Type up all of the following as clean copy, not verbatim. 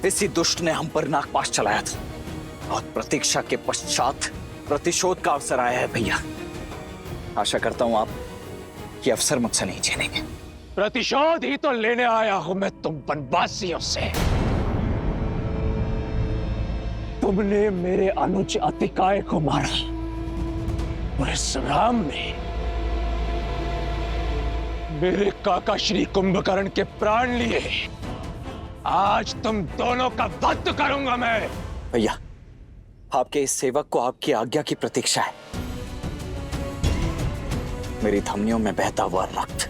इसी दुष्ट ने हम पर नागपाश चलाया था और प्रतीक्षा के पश्चात प्रतिशोध का अवसर आया है भैया। आशा करता हूं आप ये अवसर मुझसे नहीं छीनेंगे। प्रतिशोध ही तो लेने आया हूं मैं तुम वनवासियों से। तुमने मेरे अनुज अतिकाय को मारा और इस राम ने मेरे काका श्री कुंभकर्ण के प्राण लिए। आज तुम दोनों का वध करूंगा मैं। भैया, आपके इस सेवक को आपकी आज्ञा की प्रतीक्षा है। मेरी धमनियों में बहता हुआ रक्त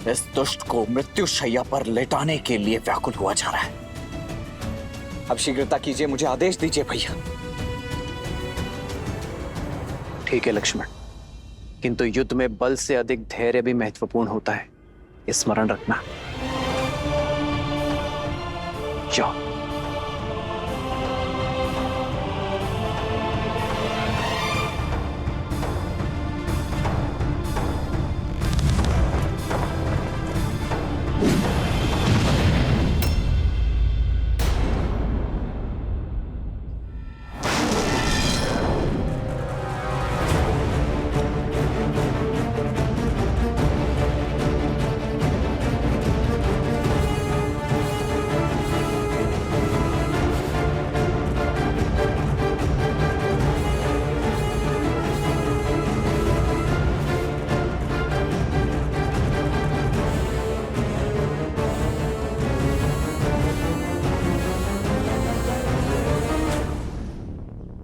इस दुष्ट को मृत्यु शैया पर लेटाने के लिए व्याकुल हुआ जा रहा है। अब शीघ्रता कीजिए, मुझे आदेश दीजिए भैया। ठीक है लक्ष्मण, किंतु युद्ध में बल से अधिक धैर्य भी महत्वपूर्ण होता है, स्मरण रखना। जाओ।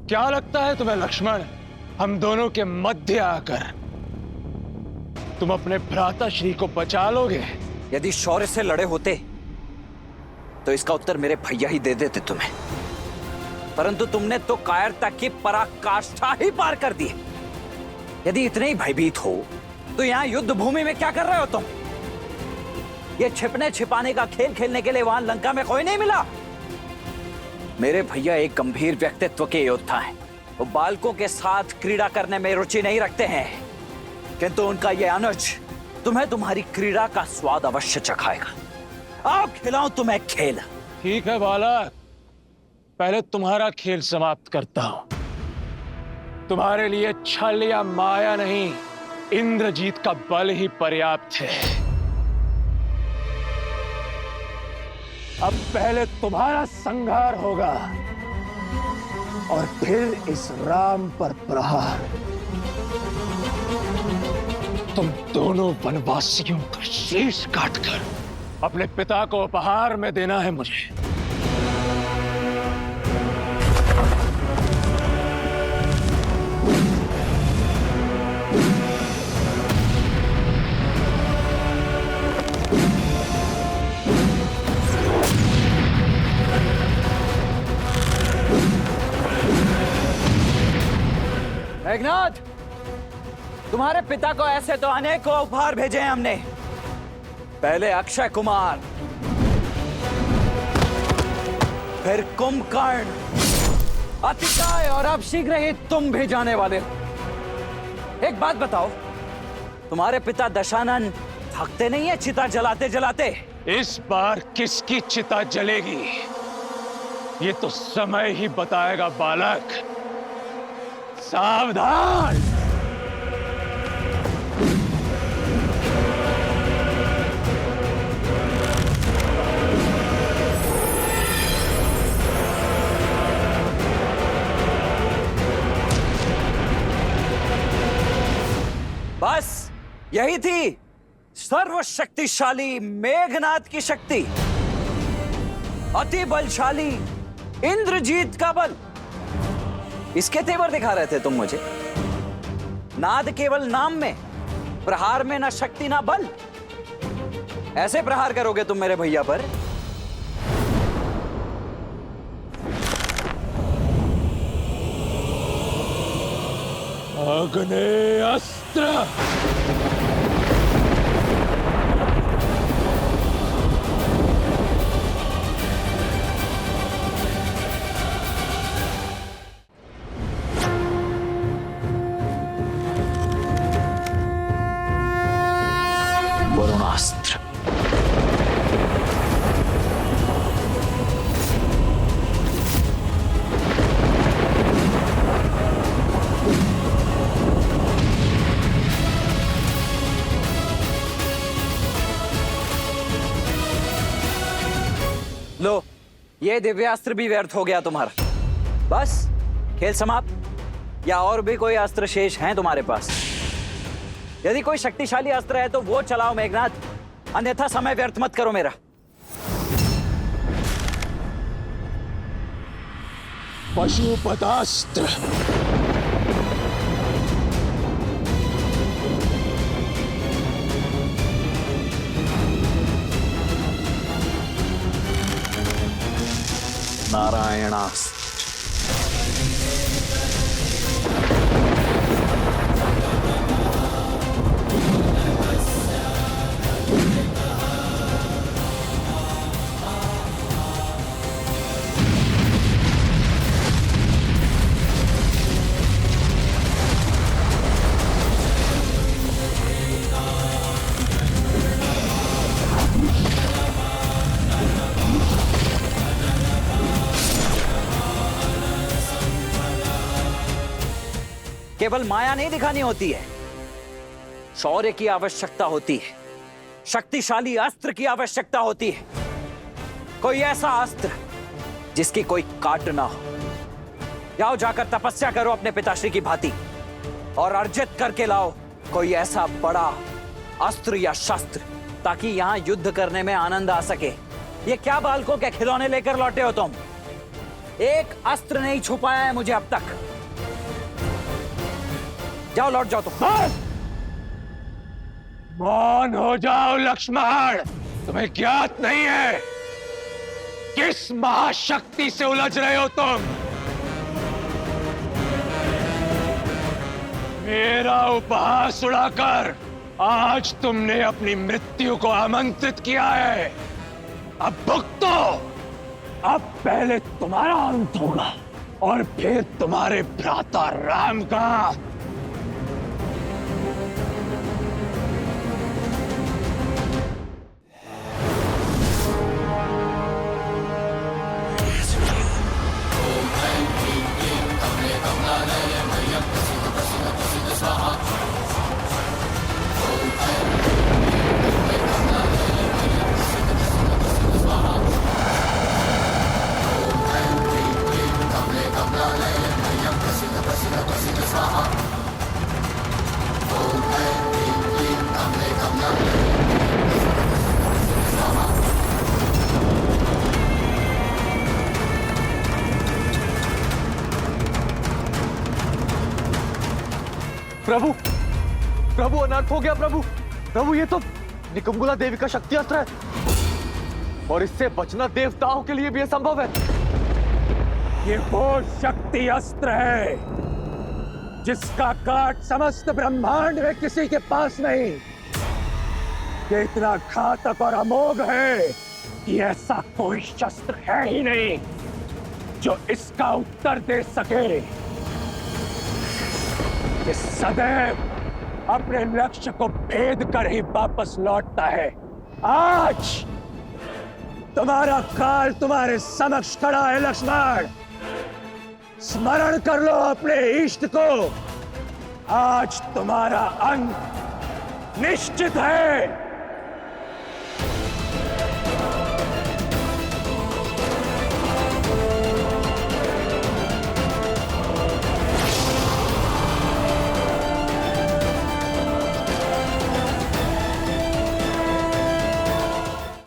क्या लगता है तुम्हें लक्ष्मण, हम दोनों के मध्य आकर तुम अपने भ्राता श्री को बचा लोगे? यदि शौर्य से लड़े होते तो इसका उत्तर मेरे भैया ही दे देते तुम्हें, परंतु तुमने तो कायरता की पराकाष्ठा ही पार कर दी। यदि इतने ही भयभीत हो तो यहाँ युद्ध भूमि में क्या कर रहे हो तुम? ये छिपने छिपाने का खेल खेलने के लिए वहां लंका में कोई नहीं मिला। मेरे भैया एक गंभीर व्यक्तित्व के योद्धा हैं। वो बालकों के साथ क्रीड़ा करने में रुचि नहीं रखते हैं, किंतु उनका ये अनुज तुम्हें तुम्हारी क्रीड़ा का स्वाद अवश्य चखाएगा। आओ खिलाऊं तुम्हें खेल। ठीक है बालक, पहले तुम्हारा खेल समाप्त करता हूं। तुम्हारे लिए छल या माया नहीं, इंद्रजीत का बल ही पर्याप्त है। अब पहले तुम्हारा संहार होगा और फिर इस राम पर प्रहार। तुम दोनों वनवासियों का शीश काटकर अपने पिता को उपहार में देना है मुझे। मेघनाथ, तुम्हारे पिता को ऐसे तो अनेकों उपहार भेजे हैं हमने। पहले अक्षय कुमार, फिर कुंभकर्ण, अतिकाय और अब शीघ्र ही तुम भी जाने वाले हो। एक बात बताओ, तुम्हारे पिता दशानन थकते नहीं है चिता जलाते जलाते? इस बार किसकी चिता जलेगी ये तो समय ही बताएगा बालक। सावधान। बस यही थी सर्वशक्तिशाली मेघनाथ की शक्ति, अति बलशाली इंद्रजीत का बल। इसके तेवर दिखा रहे थे तुम मुझे। नाद केवल नाम में, प्रहार में ना शक्ति ना बल। ऐसे प्रहार करोगे तुम मेरे भैया पर? अग्नि अस्त्र। वरुणास्त्र। लो, ये दिव्यास्त्र भी व्यर्थ हो गया तुम्हारा। बस खेल समाप्त। या और भी कोई अस्त्र शेष हैं तुम्हारे पास? यदि कोई शक्तिशाली अस्त्र है तो वो चलाओ मेघनाथ, अन्यथा समय व्यर्थ मत करो मेरा। पशुपतास्त्र। नारायणास्त्र। केवल माया नहीं दिखानी होती है, शौर्य की आवश्यकता होती है, शक्तिशाली अस्त्र की आवश्यकता होती है। कोई ऐसा अस्त्र जिसकी कोई काट ना हो। जाओ, जाकर तपस्या करो अपने पिताश्री की भांति और अर्जित करके लाओ कोई ऐसा बड़ा अस्त्र या शस्त्र, ताकि यहां युद्ध करने में आनंद आ सके। ये क्या बालकों के खिलौने लेकर लौटे हो तुम? एक अस्त्र नहीं छुपाया है मुझे अब तक। जाओ, लौट जाओ तुम। मौन हो जाओ लक्ष्मण। तुम्हें ज्ञात नहीं है किस महाशक्ति से उलझ रहे हो तुम। मेरा उपहास उड़ाकर आज तुमने अपनी मृत्यु को आमंत्रित किया है। अब भुगतो। अब पहले तुम्हारा अंत होगा और फिर तुम्हारे भ्राता राम का। प्रभु, प्रभु अनर्थ हो गया। प्रभु, प्रभु ये तो निकुंभला देवी का शक्ति अस्त्र है और इससे बचना देवताओं के लिए भी असंभव है। ये वो शक्ति अस्त्र है जिसका काट समस्त ब्रह्मांड में किसी के पास नहीं। ये इतना घातक और अमोघ है कि ऐसा कोई शस्त्र है ही नहीं जो इसका उत्तर दे सके। ये सदैव अपने लक्ष्य को भेद कर ही वापस लौटता है। आज तुम्हारा काल तुम्हारे समक्ष खड़ा है लक्ष्मण। स्मरण कर लो अपने इष्ट को। आज तुम्हारा अंत निश्चित है।